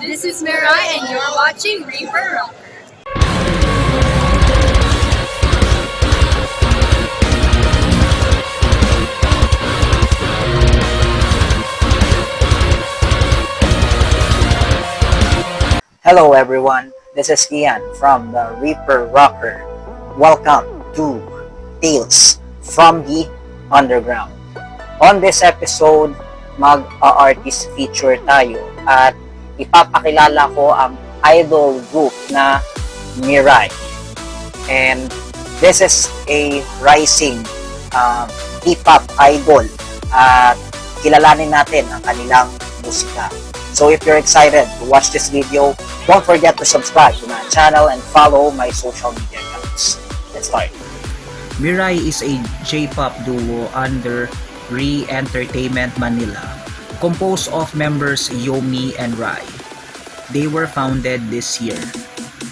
This is Mirai and you're watching Reaper Rock. Hello everyone, this is Ian from the Reaper Rocker. Welcome to Tales from the Underground. On this episode, mag-artist feature tayo at ipapakilala ko ang idol group na Mirai. And this is a rising hip-hop idol at kilalanin natin ang kanilang musika. So if you're excited to watch this video, don't forget to subscribe to my channel and follow my social media accounts. Let's start. Mirai is a J-pop duo under Re Entertainment Manila, composed of members Yomi and Rai. They were founded this year.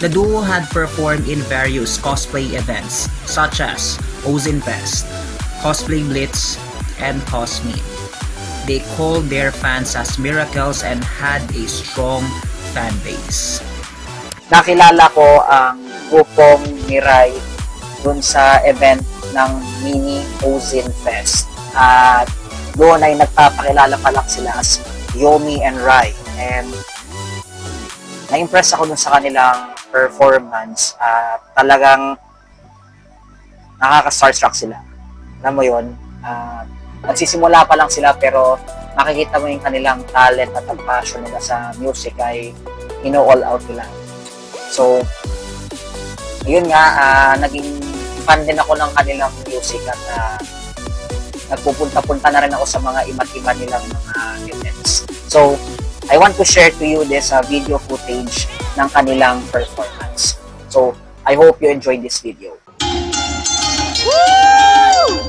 The duo had performed in various cosplay events such as Ozin Fest, Cosplay Blitz, and Cosmeet. They called their fans as Miracles and had a strong fan base. Nakilala ko ang grupong Mirai dun sa event ng Mini Ozin Fest. At doon ay nagpapakilala pa lang sila as Yomi and Rai. And na-impress ako dun sa kanilang performance. Talagang nakaka-starstruck sila. Alam mo yun, nagsisimula pa lang sila pero makikita mo yung kanilang talent at ang passion nila sa music ay all out nila. So, yun nga, naging fan din ako ng kanilang music at nagpupunta-punta na rin ako sa mga iba't iba nilang mga events. So, I want to share to you this video footage ng kanilang performance. So, I hope you enjoyed this video. Woo!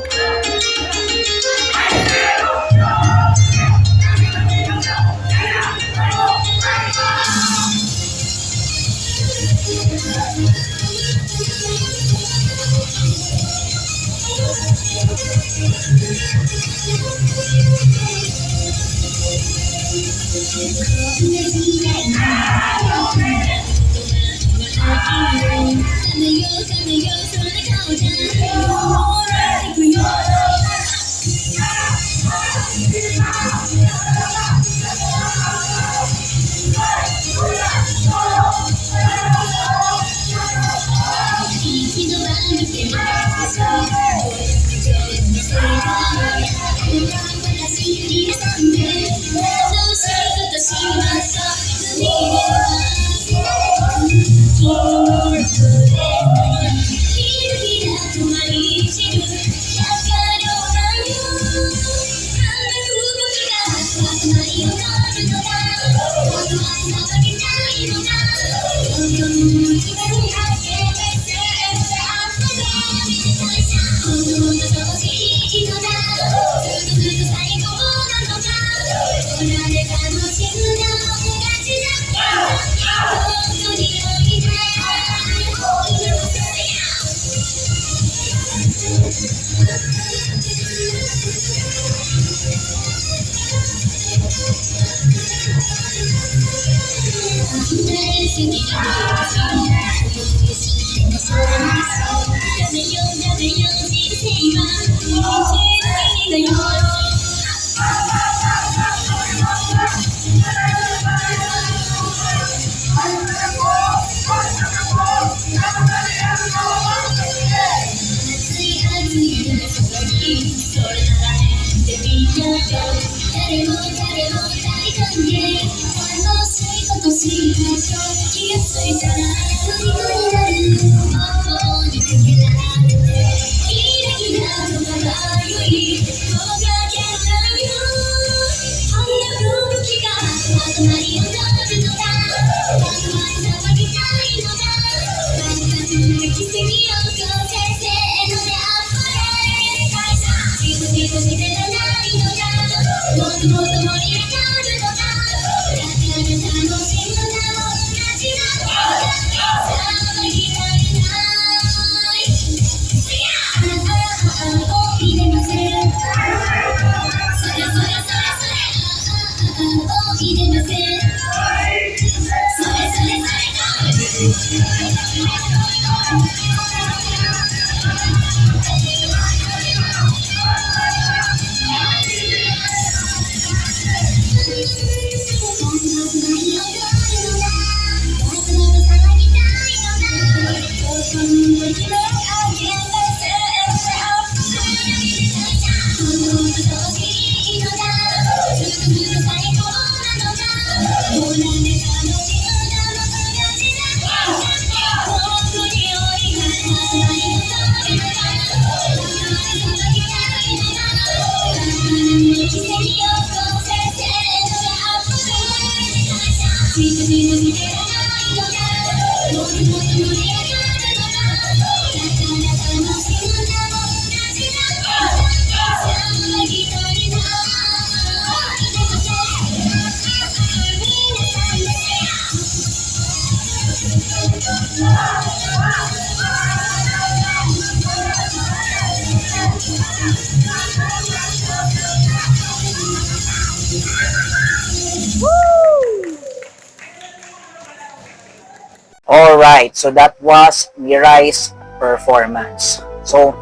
Alright, so that was Mirai's performance. So,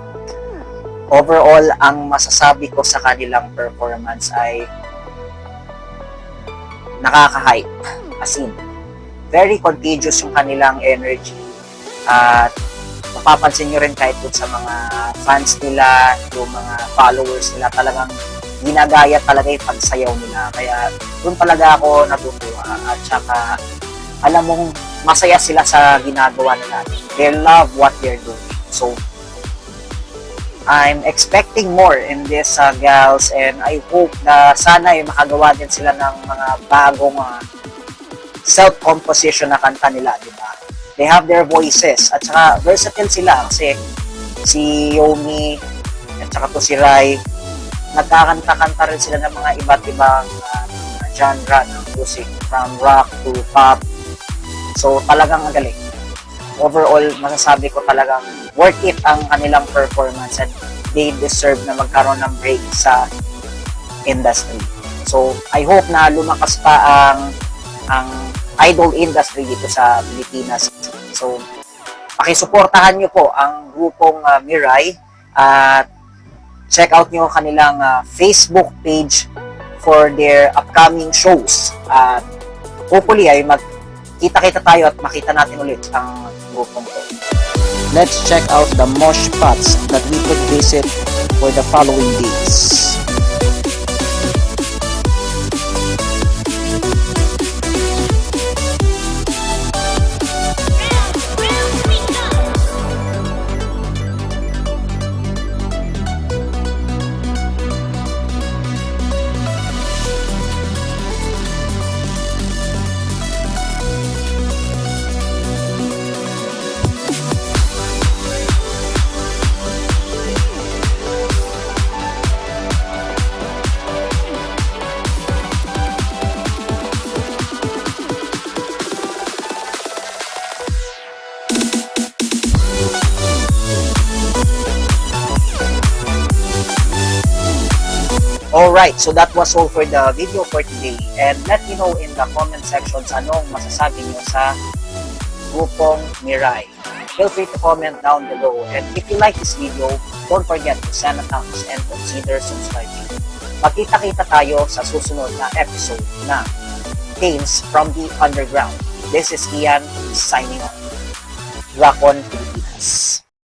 overall, ang masasabi ko sa kanilang performance ay nakaka-hype. As in, very contagious yung kanilang energy. At mapapansin nyo rin kahit dun sa mga fans nila, yung mga followers nila, talagang ginagaya talaga yung pagsayaw nila. Kaya dun talaga ako natutuwa. At saka, alam mong masaya sila sa ginagawa nila. They love what they're doing. So, I'm expecting more in this gals, and I hope na sana ay makagawa din sila ng mga bagong self-composition na kanta nila, di ba? They have their voices at saka versatile sila kasi si Yomi at saka to si Rai, nagkakanta-kanta rin sila ng mga iba't ibang genre ng music, from rock to pop. So, talagang ang galing. Overall, masasabi ko talagang worth it ang kanilang performance and they deserve na magkaroon ng break sa industry. So, I hope na lumakas pa ang idol industry dito sa Pilipinas. So, pakisuportahan nyo po ang grupong Mirai at check out nyo kanilang Facebook page for their upcoming shows. At hopefully ay kita-kita tayo at makita natin ulit ang grupong to. Let's check out the mosh spots that we could visit for the following days. Alright, so that was all for the video for today. And let me know in the comment sections anong masasabi nyo sa grupong Mirai. Feel free to comment down below. And if you like this video, don't forget to send a thumbs and consider subscribing. Magkita-kita tayo sa susunod na episode na Tales from the Underground. This is Ian signing off. Rock on Pilipinas.